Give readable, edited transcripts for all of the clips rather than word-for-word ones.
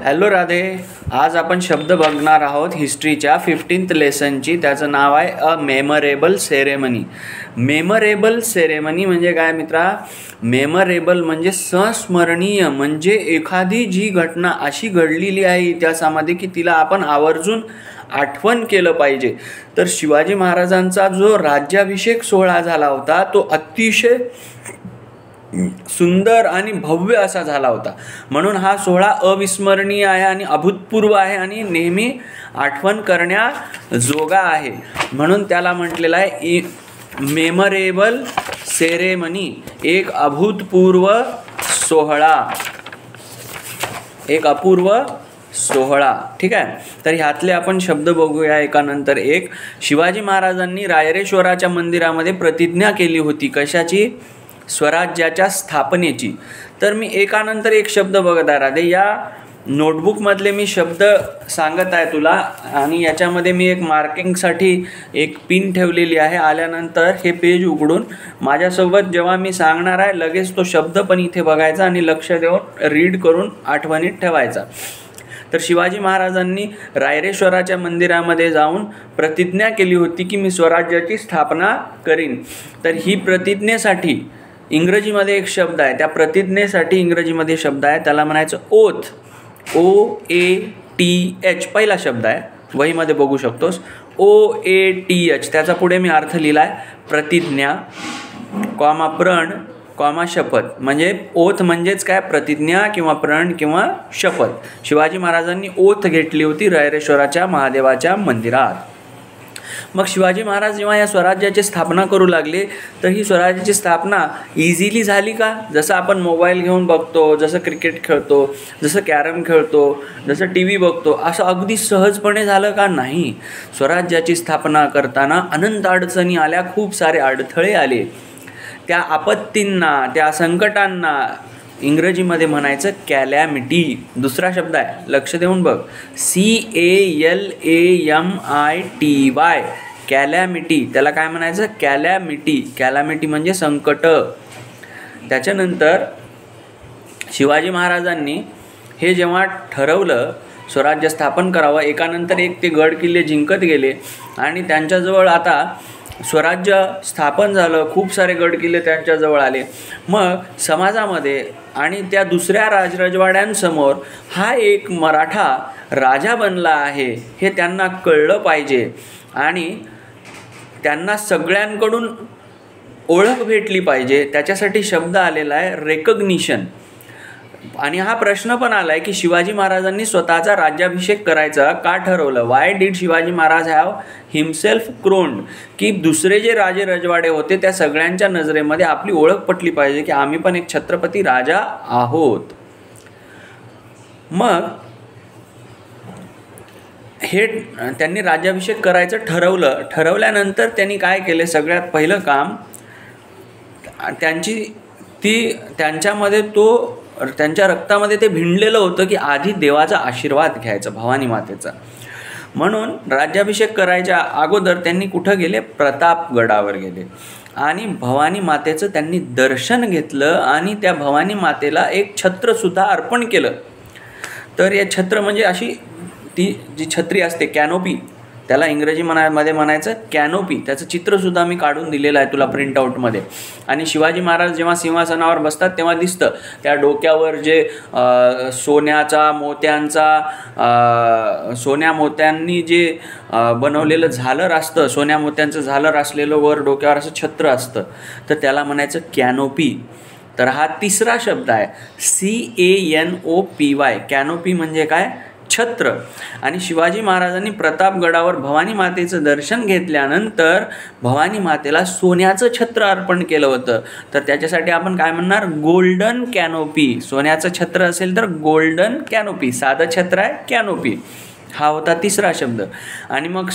Hello Radhe. आज आपण शब्द बघणार आहोत हिस्ट्रीच्या 15th लेसनची. त्याचं नाव आहे अ मेमरेबल सेरेमनी. मेमरेबल सेरेमनी म्हणजे काय मित्रा? मेमरेबल म्हणजे संस्मरणीय, म्हणजे एखादी जी घटना अशी घडलेली आहे इतिहासामध्ये की तिला आपण आवर्जून आठवण केलं पाहिजे. तर शिवाजी महाराजांचा जो राज्याभिषेक सोहळा झाला होता तो अतिशय सुंदर आणि भव्य असा झाला होता. म्हणून हा सोहळा अविस्मरणीय आहे आणि अभूतपूर्व आहे आणि नेहमी आठवण करण्याजोगा आहे. म्हणून त्याला म्हटलेलं आहे मेमरेबल सेरेमनी, एक अभूतपूर्व सोहळा, एक अपूर्व सोहळा. ठीक आहे. तर ह्यातले आपण शब्द बघूया एकानंतर एक. शिवाजी महाराजांनी रायरेश्वराच्या मंदिरामध्ये प्रतिज्ञा केली होती. कशाची? स्वराज्याच्या स्थापनेची. तर मी एकानंतर एक शब्द बघत आहे राधे. या नोटबुकमधले मी शब्द सांगत आहे तुला आणि याच्यामध्ये मी एक मार्किंगसाठी एक पिन ठेवलेली आहे. आल्यानंतर हे पेज उघडून माझ्यासोबत जेव्हा मी सांगणार आहे लगेच तो शब्द पण इथे बघायचा आणि लक्ष देऊन रीड करून आठवणीत ठेवायचा. तर शिवाजी महाराजांनी रायरेश्वराच्या मंदिरामध्ये जाऊन प्रतिज्ञा केली होती की मी स्वराज्याची स्थापना करीन. तर ही प्रतिज्ञेसाठी इंग्रजीमध्ये एक शब्द आहे, त्या प्रतिज्ञेसाठी इंग्रजीमध्ये शब्द आहे, त्याला म्हणायचं ओथ. OATH पहिला शब्द आहे, वहीमध्ये बघू शकतोस. OATH. त्याचा पुढे मी अर्थ लिहिला आहे प्रतिज्ञा, कॉमा प्रण, कॉमा शपथ. म्हणजे ओथ म्हणजेच काय? प्रतिज्ञा किंवा प्रण किंवा शपथ. शिवाजी महाराजांनी ओथ घेतली होती रायरेश्वराच्या महादेवाच्या मंदिरात. मग शिवाजी महाराज जेव्हा या स्वराज्याची स्थापना करू लागले तर ही स्वराज्याची स्थापना इझिली झाली का? जसं आपण मोबाईल घेऊन बघतो, जसं क्रिकेट खेळतो, जसं कॅरम खेळतो, जसं TV बघतो, असं अगदी सहजपणे झालं का? नाही. स्वराज्याची स्थापना करताना अनंत अडचणी आल्या, खूप सारे अडथळे आले. त्या आपत्तींना, त्या संकटांना इंग्रजीमध्ये म्हणायचं कॅलॅमिटी. दुसरा शब्द आहे, लक्ष देऊन बघ, CALAMITY, कॅलॅमिटी. त्याला काय म्हणायचं? कॅलॅमिटी. कॅलॅमिटी म्हणजे संकट. त्याच्यानंतर शिवाजी महाराजांनी हे जेव्हा ठरवलं स्वराज्य स्थापन करावं, एकानंतर एक ते गड किल्ले जिंकत गेले आणि त्यांच्याजवळ आता स्वराज्य स्थापन झालं. खूप सारे गड किल्ले त्यांच्याजवळ आले. मग समाजामध्ये आणि त्या दुसऱ्या राजवाड्यांसमोर हा एक मराठा राजा बनला आहे हे त्यांना कळलं पाहिजे आणि त्यांना सगळ्यांकडून ओळख भेटली पाहिजे. त्याच्यासाठी शब्द आलेला आहे रेकग्निशन. आणि हा प्रश्न पण आला आहे की शिवाजी महाराजांनी स्वतःचा राज्याभिषेक करायचा का ठरवलं? Why did Shivaji Maharaj have himself crowned? की दुसरे जे राजे रजवाडे होते त्या सगळ्यांच्या नजरेमध्ये आपली ओळख पटली पाहिजे की आम्ही पण एक छत्रपती राजा आहोत. मग हे त्यांनी राज्याभिषेक करायचं ठरवलं. ठरवल्यानंतर त्यांनी काय केले? सगळ्यात पहिलं काम त्यांच्या रक्तामध्ये ते भिनलेलं होतं की आधी देवाचा आशीर्वाद घ्यायचा, भवानी मातेचा. म्हणून राज्याभिषेक करायच्या अगोदर त्यांनी कुठं गेले? प्रतापगडावर गेले आणि भवानी मातेचं त्यांनी दर्शन घेतलं आणि त्या भवानी मातेला एक छत्रसुद्धा अर्पण केलं. तर या छत्र म्हणजे अशी ती जी छत्री असते, कॅनोपी, त्याला इंग्रजीमध्ये म्हणायचं कॅनोपी. त्याचं चित्रसुद्धा मी काढून दिलेलं आहे तुला प्रिंटआउटमध्ये. आणि शिवाजी महाराज जेव्हा सिंहासनावर बसतात तेव्हा दिसतं त्या डोक्यावर जे सोन्या मोत्यांनी जे बनवलेलं झालर असतं, सोन्या मोत्यांचं झालर असलेलं वर डोक्यावर असं छत्र असतं, तर त्याला म्हणायचं कॅनोपी. तर हा तिसरा शब्द आहे CANOPY. कॅनोपी म्हणजे काय? छत्र. आणि शिवाजी महाराजांनी प्रतापगडावर भवानी मातेचं दर्शन घेतल्यानंतर भवानी मातेला सोन्याचं छत्र अर्पण केलं होतं. तर त्याच्यासाठी आपण काय म्हणणार? Golden canopy. सोन्याचं छत्र असेल तर गोल्डन कॅनोपी. साधं छत्र आहे कॅनोपी. हा होता तिसरा शब्द. आणि मग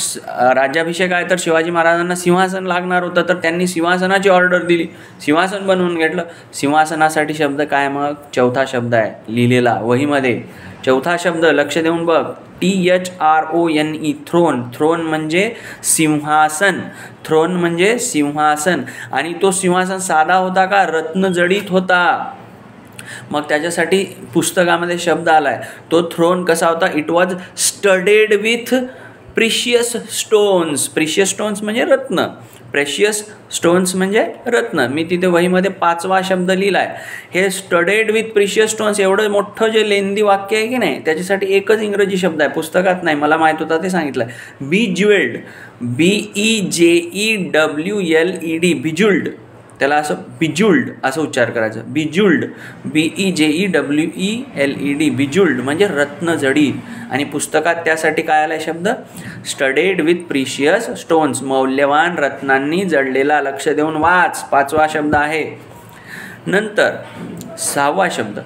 राज्याभिषेक आहे तर शिवाजी महाराजांना सिंहासन लागणार होतं, तर त्यांनी सिंहासनाची ऑर्डर दिली, सिंहासन बनवून घेतलं. सिंहासनासाठी शब्द काय? मग चौथा शब्द आहे लिहिलेला वहीमध्ये. चौथा शब्द लक्ष देऊन बघ, THRONE, थ्रोन. थ्रोन म्हणजे सिंहासन. थ्रोन म्हणजे सिंहासन. आणि तो सिंहासन साधा होता का? रत्नजडित होता. मग त्याच्यासाठी पुस्तकामध्ये शब्द आला आहे, तो थ्रोन कसा होता? It was studded with precious stones. Precious stones म्हणजे रत्न, प्रेशियस स्टोन्स म्हणजे रत्न. मी तिथे वहीमध्ये 5वा शब्द लिहिला आहे. हे स्टडेड विथ प्रिशियस स्टोन्स एवढं मोठं जे लेंदी वाक्य आहे की नाही, त्याच्यासाठी एकच इंग्रजी शब्द आहे, पुस्तकात नाही, मला माहीत होता ते सांगितलं आहे. BEJEWELED, BEJEWLED, बिज्युल्ड. त्याला असं बिज्युल्ड असं उच्चार करायचं, बिज्युल्ड, BEJEWELED, बिज्युल्ड म्हणजे रत्नजडी. आणि पुस्तकात त्यासाठी काय आला शब्द? स्टडेड विथ प्रिशियस स्टोन्स, मौल्यवान रत्नांनी जडलेला. लक्ष देऊन वाच, 5वा शब्द आहे. नंतर 6वा शब्द,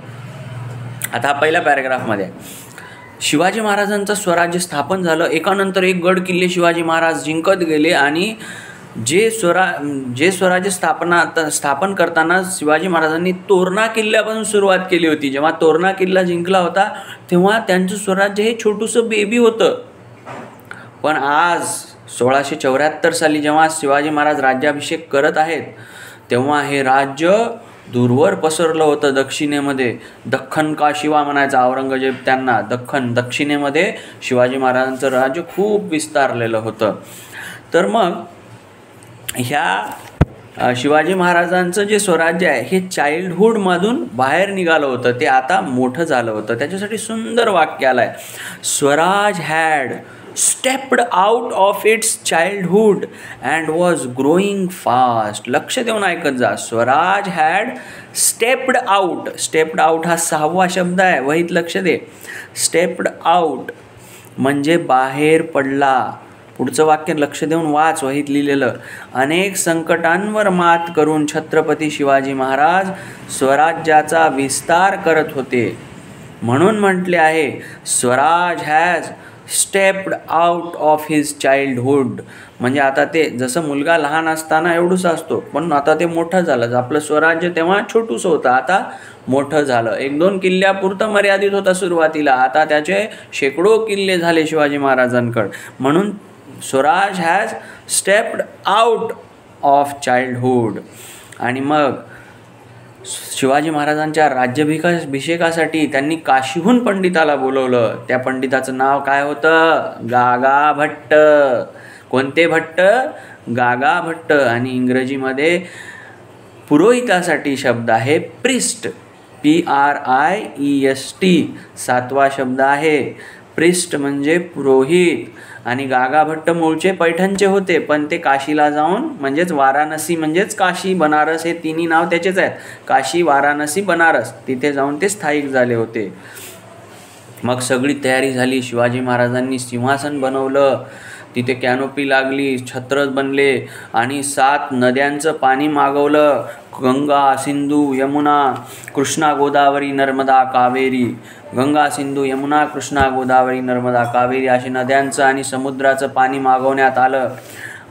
आता हा पहिल्या पॅरेग्राफमध्ये आहे. शिवाजी महाराजांचं स्वराज्य स्थापन झालं, एकानंतर एक गड किल्ले शिवाजी महाराज जिंकत गेले. आणि जे स्वराज्य स्थापन करताना शिवाजी महाराजांनी तोरणा किल्ल्यापासून सुरुवात केली होती. जेव्हा तोरणा किल्ला जिंकला होता तेव्हा त्यांचं स्वराज्य हे छोटूसं बेबी होतं. पण आज 1674 साली जेव्हा शिवाजी महाराज राज्याभिषेक करत आहेत, तेव्हा हे राज्य दूरवर पसरलं होतं. दक्षिणेमध्ये दख्खन का शिवा म्हणायचा औरंगजेब त्यांना. दक्षिणेमध्ये शिवाजी महाराजांचं राज्य खूप विस्तारलेलं होतं. तर मग ह्या शिवाजी महाराजांचं जे स्वराज्य आहे हे चाइल्डहूडमधून बाहेर निघालं होतं, ते आता मोठं झालं होतं. त्याच्यासाठी सुंदर वाक्य आलं आहे, Swaraj had stepped out of its childhood and was growing fast. लक्ष देऊन ऐकत जा. Swaraj had stepped out. Stepped out हा 6वा शब्द आहे, वहीत लक्ष दे. स्टेप्ड आउट म्हणजे बाहेर पडला. पुढचं वाक्य लक्ष देऊन वाच, वहीत लिहिलेलं. अनेक संकटांवर मात करून छत्रपती शिवाजी महाराज स्वराज्याचा विस्तार करत होते. म्हणून म्हटले आहे, Swaraj has stepped out of his childhood. म्हणजे आता ते जसं मुलगा लहान असताना एवढंच असतो, पण आता ते मोठं झालं. आपलं स्वराज्य तेव्हा छोटूसं होतं, आता मोठं झालं. 1-2 किल्ल्यापुरतं मर्यादित होता सुरुवातीला, आता त्याचे शेकडो किल्ले झाले शिवाजी महाराजांकडे. म्हणून Swaraj has stepped out of childhood. आणि मग शिवाजी महाराजांच्या राज्याभिषेकासाठी त्यांनी काशीहून पंडिताला बोलवलं. त्या पंडिताचं नाव काय होतं? गागा भट्ट. कोणते भट्ट? गागा भट्ट. आणि इंग्रजीमध्ये पुरोहितासाठी शब्द आहे प्रिस्ट, PRIEST. 7वा शब्द आहे. प्रिस्ट म्हणजे पुरोहित. आणि गागा भट्ट मूळचे पैठणचे होते, पण ते काशीला जाऊन, म्हणजेच वाराणसी म्हणजेच काशी, बनारस हे तिन्ही नाव त्याचेच आहेत. काशी, वाराणसी, बनारस, तिथे जाऊन ते स्थायिक झाले होते. मग सगळी तयारी झाली. शिवाजी महाराजांनी सिंहासन बनवलं, तिथे कॅनोपी लागली, छत्र बनले आणि 7 नद्यांचं पाणी मागवलं. गंगा, सिंधू, यमुना, कृष्णा, गोदावरी, नर्मदा, कावेरी. गंगा, सिंधू, यमुना, कृष्णा, गोदावरी, नर्मदा, कावेरी अशी नद्यांचं आणि समुद्राचं पाणी मागवण्यात आलं.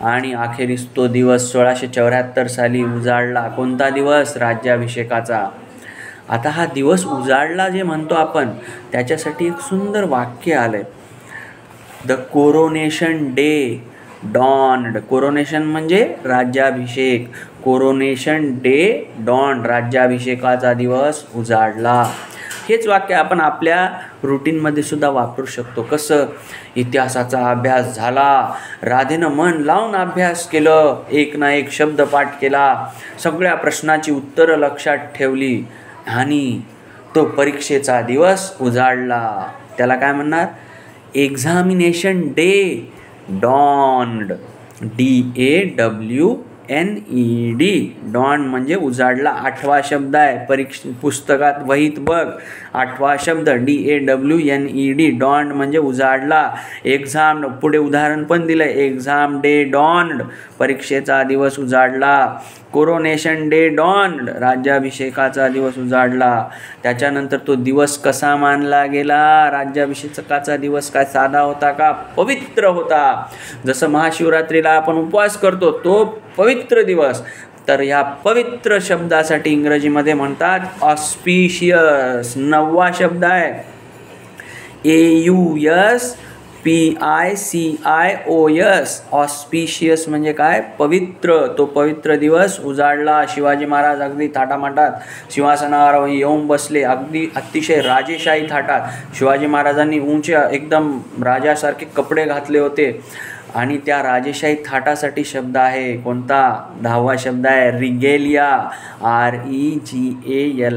आणि अखेरीस तो दिवस 1674 साली उजाडला. कोणता दिवस? राज्याभिषेकाचा. आता हा दिवस उजाडला जे म्हणतो आपण, त्याच्यासाठी एक सुंदर वाक्य आलंय, the coronation day dawned. Coronation म्हणजे राज्याभिषेक. कोरोनेशन डे डॉन्ड, राज्याभिषेकाचा दिवस उजाडला. हेच वाक्य आपण आपल्या रुटीनमध्ये सुद्धा वापरू शकतो. कसं? इतिहासाचा अभ्यास झाला, राधेनं मन लावून अभ्यास केलं, एक ना एक शब्द पाठ केला, सगळ्या प्रश्नाची उत्तरं लक्षात ठेवली आणि तो परीक्षेचा दिवस उजाडला. त्याला काय म्हणणार? Examination day dawned. DAWNED. Dawn म्हणजे उजाडला. 8वा शब्द आहे, पुस्तकात वहीत बघ. 8वा शब्द DAWNED. डॉन्ड म्हणजे उजाडला. एक्झाम, पुढे उदाहरण पण दिलं, एक्झाम डे डॉन्ड, परीक्षेचा दिवस उजाडला. कोरोनेशन डे डॉन्ड, राज्याभिषेकाचा दिवस उजाडला. त्याच्यानंतर तो दिवस कसा मानला गेला? राज्याभिषेकाचा दिवस काय साधा होता का? पवित्र होता. जसं महाशिवरात्रीला आपण उपवास करतो, तो पवित्र दिवस. तर ह्या पवित्र शब्दासाठी इंग्रजीमध्ये म्हणतात ऑस्पिशियस. 9वा शब्द आहे AUSPICIOUS. PICIOS, ऑस्पिशियस म्हणजे काय, पवित्र. तो पवित्र दिवस उजाडला. शिवाजी महाराज अगदी थाटामाटात सिंहासनावर येऊन बसले, अगदी अतिशय राजेशाही थाटात. शिवाजी महाराजांनी उंच एकदम राजासारखे कपडे घातले होते आणि त्या राजेशाही थाटासाठी शब्द आहे कोणता, 10वा शब्द आहे रिगेलिया, REGALIA.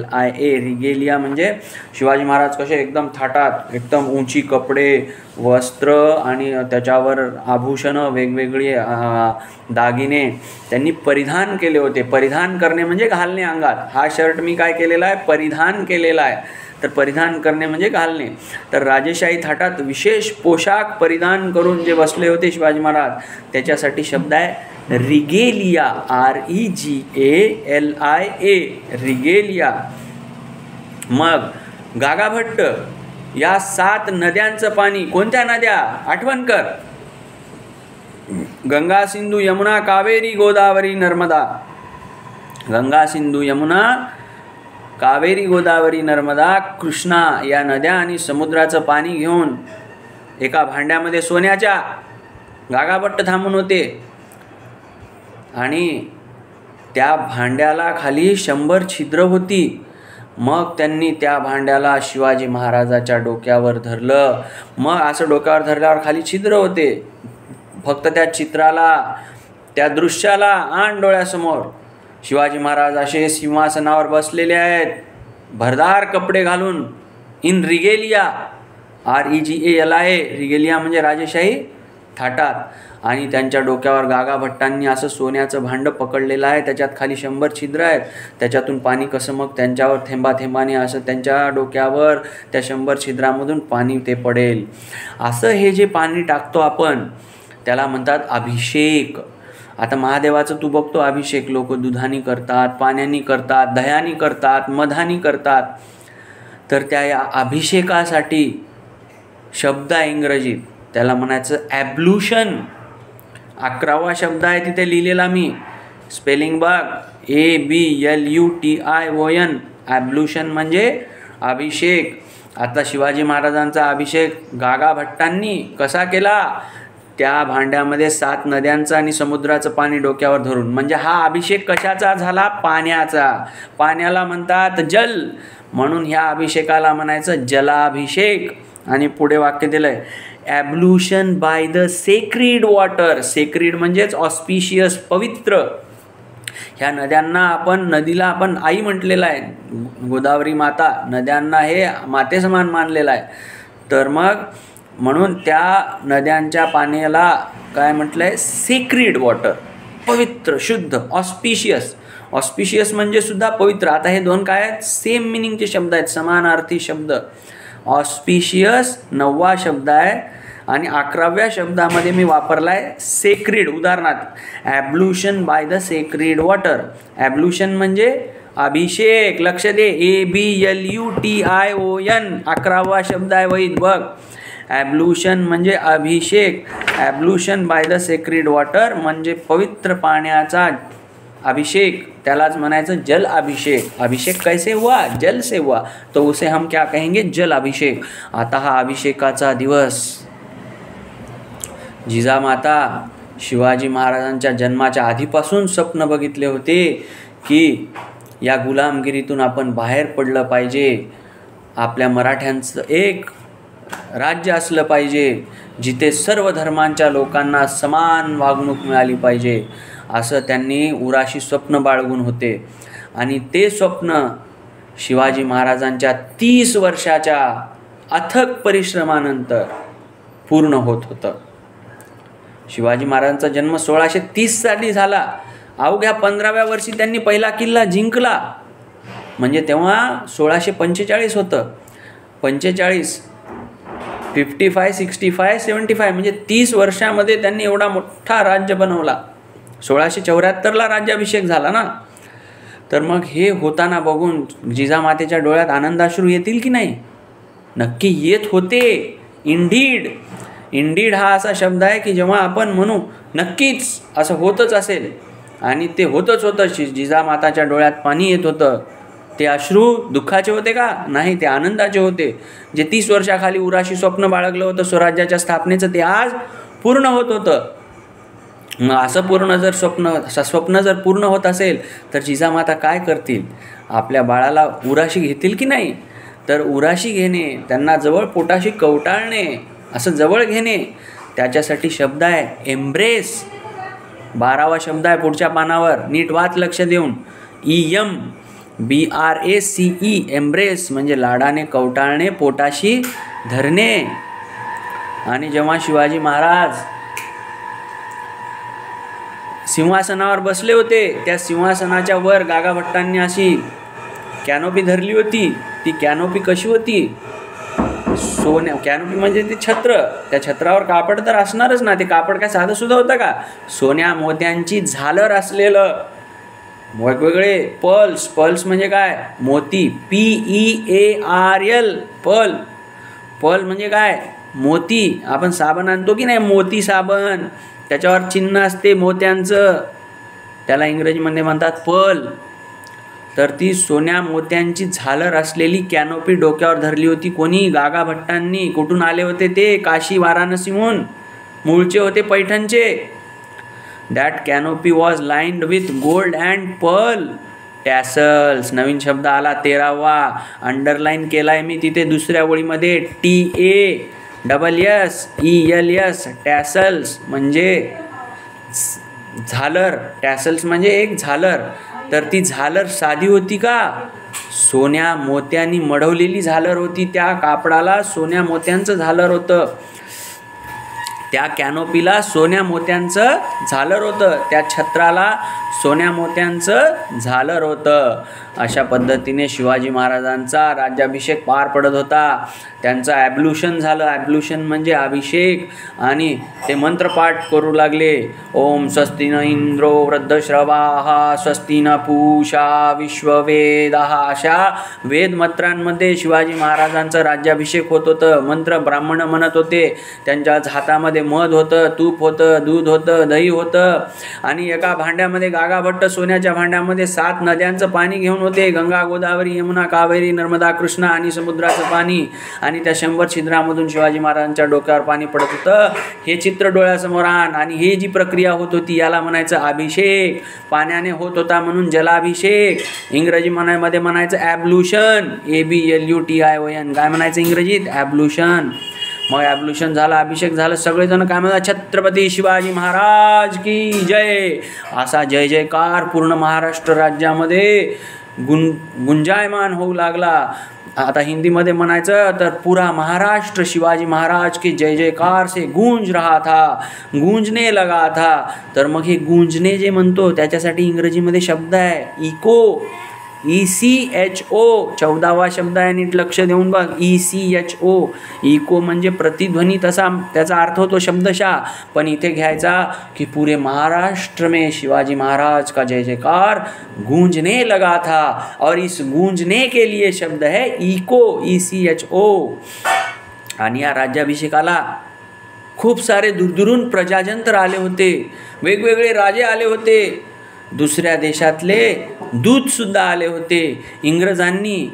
रिगेलिया म्हणजे शिवाजी महाराज कसे एकदम थाटात, एकदम उंची कपडे, वस्त्र आणि त्याच्यावर आभूषणं, वेगवेगळी दागिने त्यांनी परिधान केले होते. परिधान करणे म्हणजे घालणे अंगात. हा शर्ट मी काय केलेला आहे, परिधान केलेला आहे. तर परिधान करणे म्हणजे घालणे. तर राजेशाही थाटात विशेष पोशाख परिधान करून जे बसले होते शिवाजी महाराज, त्याच्यासाठी शब्द आहे रिगेलिया, REGALIA, रिगेलिया. मग गागाभट्ट या 7 नद्यांचं पाणी, कोणत्या नद्या आठवण कर, गंगा, सिंधू, यमुना, कावेरी, गोदावरी, नर्मदा. गंगा, सिंधू, यमुना, कावेरी, गोदावरी, नर्मदा, कृष्णा या नद्या आणि समुद्राचं पाणी घेऊन एका भांड्यामध्ये सोन्याच्या, गागाभट्ट थांबून होते आणि त्या भांड्याला खाली 100 छिद्र होती. मग त्यांनी त्या भांड्याला शिवाजी महाराजाच्या डोक्यावर धरलं. मग असं डोक्यावर धरल्यावर खाली छिद्र होते. फक्त त्या चित्राला, त्या दृश्याला आण डोळ्यासमोर. शिवाजी महाराज असे सिंहासनावर बसलेले आहेत, भरदार कपडे घालून, इन रिगेलिया, REGALIA, रिगेलिया म्हणजे राजेशाही थाटात. आणि त्यांच्या डोक्यावर गागाभट्टांनी असं सोन्याचं भांडं पकडलेलं आहे, त्याच्यात खाली 100 छिद्र आहेत. त्याच्यातून पाणी कसं मग त्यांच्यावर थेंबाथेंबाने असं त्यांच्या डोक्यावर त्या 100 छिद्रामधून पाणी ते पडेल. असं हे जे पाणी टाकतो आपण त्याला म्हणतात अभिषेक. आता महादेवाचं तू बघतो अभिषेक लोक दुधानी करतात, पाण्यानी करतात, दह्यानी करतात, मधानी करतात. तर त्या या अभिषेकासाठी शब्द आहे इंग्रजीत, त्याला म्हणायचं ॲब्ल्यूशन. 11वा शब्द आहे तिथे लिहिलेला मी, स्पेलिंग बघ, ABLUTION. ॲब्ल्यूशन म्हणजे अभिषेक. आता शिवाजी महाराजांचा अभिषेक गागाभट्टांनी कसा केला, त्या भांड्यामध्ये 7 नद्यांचं आणि समुद्राचं पाणी डोक्यावर धरून. म्हणजे हा अभिषेक कशाचा झाला, पाण्याचा. पाण्याला म्हणतात जल, म्हणून ह्या अभिषेकाला म्हणायचं जलाभिषेक. आणि पुढे वाक्य दिलंय, ॲब्ल्यूशन बाय द सेक्रीड वॉटर. सेक्रीड म्हणजेच ऑस्पिशियस, पवित्र. ह्या नद्यांना आपण, नदीला आपण आई म्हटलेलं आहे, गोदावरी माता. नद्यांना हे मातेसमान मानलेलं आहे. तर मग म्हणून त्या नद्यांच्या पाण्याला काय म्हटलं आहे, सेक्रीड वॉटर, पवित्र, शुद्ध, ऑस्पिशियस. ऑस्पिशियस म्हणजे सुद्धा पवित्र. आता हे दोन काय आहेत, सेम मिनिंगचे शब्द आहेत, समानार्थी शब्द. ऑस्पिशियस 9वा शब्द आहे आणि 11व्या शब्दामध्ये मी वापरला आहे सेक्रीड. उदाहरणार्थ ॲब्ल्यूशन बाय द सेक्रीड वॉटर. ॲब्ल्यूशन म्हणजे अभिषेक. लक्ष दे, ABLUTION 11वा शब्द आहे वहीत बघ. ॲब्ल्यूशन म्हणजे अभिषेक. ॲब्ल्यूशन बाय द सेक्रीड वॉटर म्हणजे पवित्र पाण्याचा अभिषेक, त्यालाच म्हणायचं जल अभिषेक. अभिषेक कैसे हुआ, जल से हुआ, तो उसे हम क्या कहेंगे, जल अभिषेक. आता हा अभिषेकाचा दिवस, जिजामाता शिवाजी महाराजांच्या जन्माच्या आधीपासून स्वप्न बघितले होते की या गुलामगिरीतून आपण बाहेर पडलं पाहिजे. आपल्या मराठ्यांचं एक राज्य असलं पाहिजे जिथे सर्व धर्मांच्या लोकांना समान वागणूक मिळाली पाहिजे, असं त्यांनी उराशी स्वप्न बाळगून होते. आणि ते स्वप्न शिवाजी महाराजांच्या 30 वर्षाच्या अथक परिश्रमानंतर पूर्ण होत होतं. शिवाजी महाराजांचा जन्म 1630 साली झाला. अवघ्या 15व्या वर्षी त्यांनी पहिला किल्ला जिंकला. म्हणजे तेव्हा 1645 होतं. 45, 55, 65, 75 म्हणजे 30 वर्षामध्ये त्यांनी एवढा मोठा राज्य बनवला. 1674ला राज्याभिषेक झाला ना. तर मग हे होताना बघून जिजामातेच्या डोळ्यात आनंदाश्रू येतील की नाही? नक्की येत होते. इंडीड हा असा शब्द आहे की जेव्हा आपण म्हणू नक्कीच असं होतच असेल, आणि ते होतच होतं. जिजामाताच्या डोळ्यात पाणी येत होतं. ते अश्रू दुःखाचे होते का? नाही, ते आनंदाचे होते. जे 30 वर्षाखाली उराशी स्वप्न बाळगलं होतं स्वराज्याच्या स्थापनेचं, ते आज पूर्ण होत होतं. मग असं पूर्ण जर स्वप्न जर पूर्ण होत असेल तर जिजामाता काय करतील? आपल्या बाळाला उराशी घेतील की नाही? तर उराशी घेणे, त्यांना जवळ पोटाशी कवटाळणे, असं जवळ घेणे, त्याच्यासाठी शब्द आहे एम्ब्रेस. 12वा शब्द आहे पुढच्या पानावर, नीट वाच लक्ष देऊन. EMBRACE, एम्ब्रेस म्हणजे लाडाने कवटाळणे, पोटाशी धरणे. आणि जेव्हा शिवाजी महाराज सिंहासनावर बसले होते, त्या सिंहासनाच्या वर गागाभट्टांनी अशी कॅनोपी धरली होती. ती कॅनोपी कशी होती? कॅनोपी म्हणजे ते छत्र, त्या छत्रावर कापड तर असणारच ना. ते कापड काय साधं सुद्धा होतं का? सोन्या मोत्यांची झालर असलेलं वेगवेगळे पल्स म्हणजे काय? मोती. PEARL, पल म्हणजे काय? मोती. आपण साबण आणतो की नाही, मोती साबण, त्याच्यावर चिन्ह असते मोत्यांचं, त्याला इंग्रजीमध्ये म्हणतात पल. तर ती सोन्या मोत्यांची झालर असलेली कॅनोपी डोक्यावर धरली होती. कोणी? गागाभट्टांनी. कुठून आले होते ते? काशी वाराणसीहून. मूळचे होते पैठणचे. That canopy was lined with gold and pearl tassels. नवीन शब्द आला 13वा, अंडरलाईन केलाय मी तिथे दुसऱ्या ओळीमध्ये. TASSELS, टॅसल्स म्हणजे झालर. टॅसल्स म्हणजे एक झालर. तर ती झालर साधी होती का? सोन्या मोत्यांनी मढवलेली झालर होती. त्या कापडाला सोन्या मोत्यांचं झालर होतं, त्या कॅनोपीला सोन्या मोत्यांचं झालर होतं, त्या छत्राला सोन्या मोत्यांचं झालर होतं. अशा पद्धतीने शिवाजी महाराजांचा राज्याभिषेक पार पडत होता. त्यांचं ॲब्ल्युशन झालं. ॲब्ल्युशन म्हणजे अभिषेक. आणि ते मंत्रपाठ करू लागले. ओम स्वस्ति न इंद्रो वृद्धश्रवाः स्वस्ति न पूषा विश्ववेदाः. अशा वेदमंत्रांमध्ये शिवाजी महाराजांचं राज्याभिषेक होत होतं. मंत्र ब्राह्मण म्हणत होते. त्यांच्या हातामध्ये मध होतं, तूप होतं, दूध होतं, दही होतं. आणि एका भांड्यामध्ये गागाभट्ट सोन्याच्या भांड्यामध्ये 7 नद्यांचं पाणी घेऊन होते. गंगा, गोदावरी, यमुना, कावेरी, नर्मदा, कृष्णा आणि समुद्राचं पाणी. आणि त्या 100 छिद्रामधून शिवाजी महाराजांच्या डोक्यावर पाणी पडत होतं. हे चित्र डोळ्यासमोर आण. आणि ही जी प्रक्रिया होत होती याला म्हणायचं अभिषेक. पाण्याने होत होता म्हणून जलाभिषेक. इंग्रजी मध्ये म्हणायचं ॲब्ल्युशन. ABLUTION. काय म्हणायचं इंग्रजीत? ॲब्ल्युशन. मग ॲब्ल्युशन झालं, अभिषेक झालं. सगळेजण काय म्हणतात? छत्रपती शिवाजी महाराज की जय. असा जय जयकार पूर्ण महाराष्ट्र राज्यामध्ये गुंजायमान होऊ लागला. आता हिंदीमध्ये म्हणायचं तर पुरा महाराष्ट्र शिवाजी महाराज के जय जयकार से गूंज रहा था, गूंजने लगा था. तर मग हे गूंजने जे म्हणतो त्याच्यासाठी इंग्रजीमध्ये शब्द आहे इको. ECHO 14वा शब्द आहे. नीट लक्ष देऊन बघ. ECHO. इको म्हणजे प्रतिध्वनी, तसा त्याचा अर्थ होतो शब्दशः. पण इथे घ्यायचा की पुरे महाराष्ट्र में शिवाजी महाराज का जय जयकार गूंजने लगा था. और इस गूंजने के लिए शब्द है इको. ECHO. आणि या राज्याभिषेकाला खूप सारे दूरदूरून प्रजाजंत्र आले होते. वेगवेगळे राजे आले होते. दुसऱ्या देशातले दूतसुद्धा आले होते. इंग्रजांनी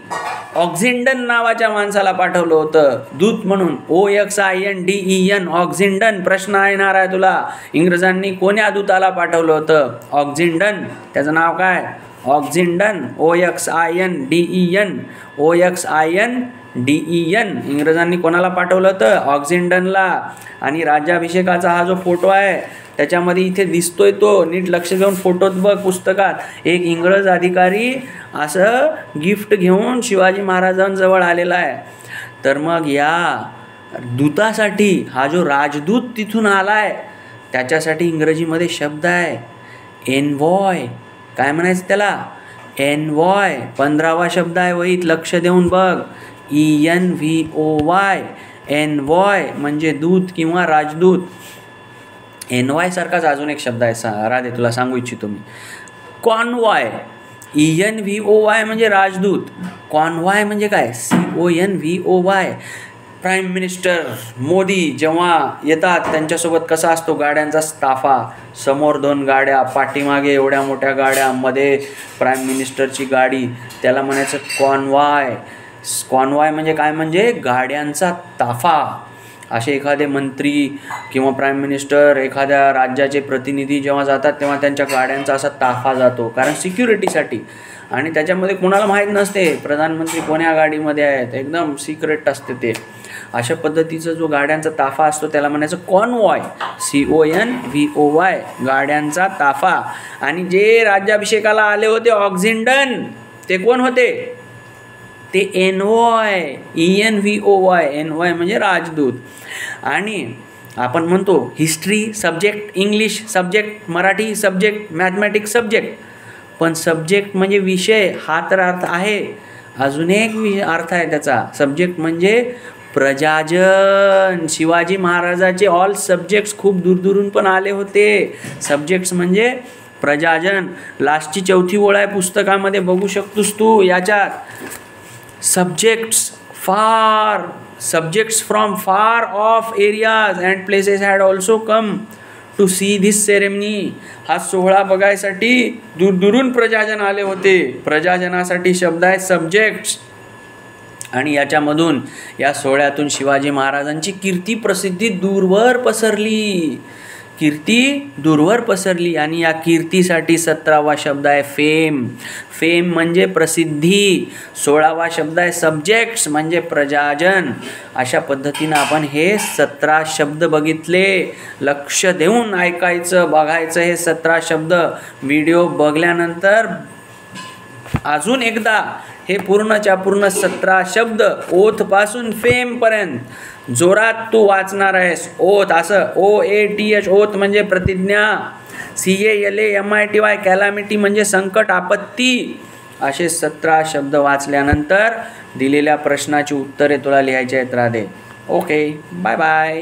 ऑक्झिंडन नावाच्या माणसाला पाठवलं होतं दूत म्हणून. OXINDEN, ऑक्झिंडन. प्रश्न येणार आहे तुला. इंग्रजांनी कोण्या दूताला पाठवलं होतं? ऑक्झिंडन. त्याचं नाव काय? ऑक्झिंडन. OXINDEN. इंग्रजांनी कोणाला पाठवलं होतं? ऑक्झिंडनला. आणि राज्याभिषेकाचा हा जो फोटो आहे त्याच्यामध्ये इथे दिसतोय तो, नीट लक्ष देऊन फोटोत बघ पुस्तकात. एक इंग्रज अधिकारी असं गिफ्ट घेऊन शिवाजी महाराजांजवळ आलेला आहे. तर मग या दूतासाठी, हा जो राजदूत तिथून आलाय त्याच्यासाठी इंग्रजीमध्ये शब्द आहे एनवॉय. काय म्हणायचं त्याला? एनवॉय. 15वा शब्द आहे वहीत, लक्ष देऊन बघ. ENVOY. एनवॉय म्हणजे दूत किंवा राजदूत. एनवाय सारखाच अजून एक शब्द आहे, राधे तुला सांगू इच्छितो मी. कॉन्वॉय. ENVOY म्हणजे राजदूत. कॉन्वॉय म्हणजे काय? CONVOY. प्राईम मिनिस्टर मोदी जेव्हा येतात त्यांच्यासोबत कसा असतो गाड्यांचा ताफा, समोर 2 गाड्या, पाठीमागे एवढ्या मोठ्या गाड्या, मध्ये प्राईम मिनिस्टरची गाडी, त्याला म्हणायचं कॉन्वॉय. कॉन्वॉय म्हणजे काय, म्हणजे गाड्यांचा ताफा. असे एखादे मंत्री किंवा प्राईम मिनिस्टर, एखाद्या राज्याचे प्रतिनिधी जेव्हा जातात तेव्हा त्यांच्या गाड्यांचा असा ताफा जातो, कारण सिक्युरिटीसाठी. आणि त्याच्यामध्ये कोणाला माहीत नसते प्रधानमंत्री कोण्या गाडीमध्ये आहेत, एकदम सिक्रेट असते ते. अशा पद्धतीचा जो गाड्यांचा ताफा असतो त्याला म्हणायचं कॉन्वॉय, CONVOY, गाड्यांचा ताफा. आणि जे राज्याभिषेकाला आले होते ऑक्झिंडन, ते कोण होते, ते एनवॉय, ENVOY, एनवॉय म्हणजे राजदूत. आणि आपण म्हणतो history subject, English subject, Marathi subject, mathematics subject, पण सब्जेक्ट म्हणजे विषय हा तर अर्थ आहे. अजून एक अर्थ आहे त्याचा, सब्जेक्ट म्हणजे प्रजाजन. शिवाजी महाराजाचे ऑल सब्जेक्ट्स खूप दूरदूरून पण आले होते. सब्जेक्ट्स म्हणजे प्रजाजन. लास्टची 4थी ओळ आहे पुस्तकामध्ये, बघू शकतोस तू याच्यात. Subjects from far off areas and places had also come to see this ceremony. हा सोहळा बघायसाठी दूरदूरून प्रजाजन आले होते. प्रजाजनासाठी शब्द आहे सब्जेक्ट्स. आणि याच्यामधून, या सोहळ्यातून शिवाजी महाराजांची कीर्ती प्रसिद्धी दूरवर पसरली. आणि या कीर्तीसाठी 17वा शब्द आहे फेम. फेम म्हणजे प्रसिद्धी. 16वा शब्द आहे सब्जेक्ट्स म्हणजे प्रजाजन. अशा पद्धतीनं आपण हे 17 शब्द बघितले. लक्ष देऊन ऐकायचं, बघायचं हे 17 शब्द. व्हिडिओ बघल्यानंतर अजून एकदा हे पूर्णच्या पूर्ण 17 शब्द ओथपासून फेमपर्यंत जोरात तू वाचणार आहेस. ओथ असं OATH, ओथ म्हणजे प्रतिज्ञा. CALAMITY, कॅलॅमिटी म्हणजे संकट, आपत्ती. असे 17 शब्द वाचल्यानंतर दिलेल्या प्रश्नाची उत्तरे तुला लिहायची आहेत राधे. Okay, bye bye.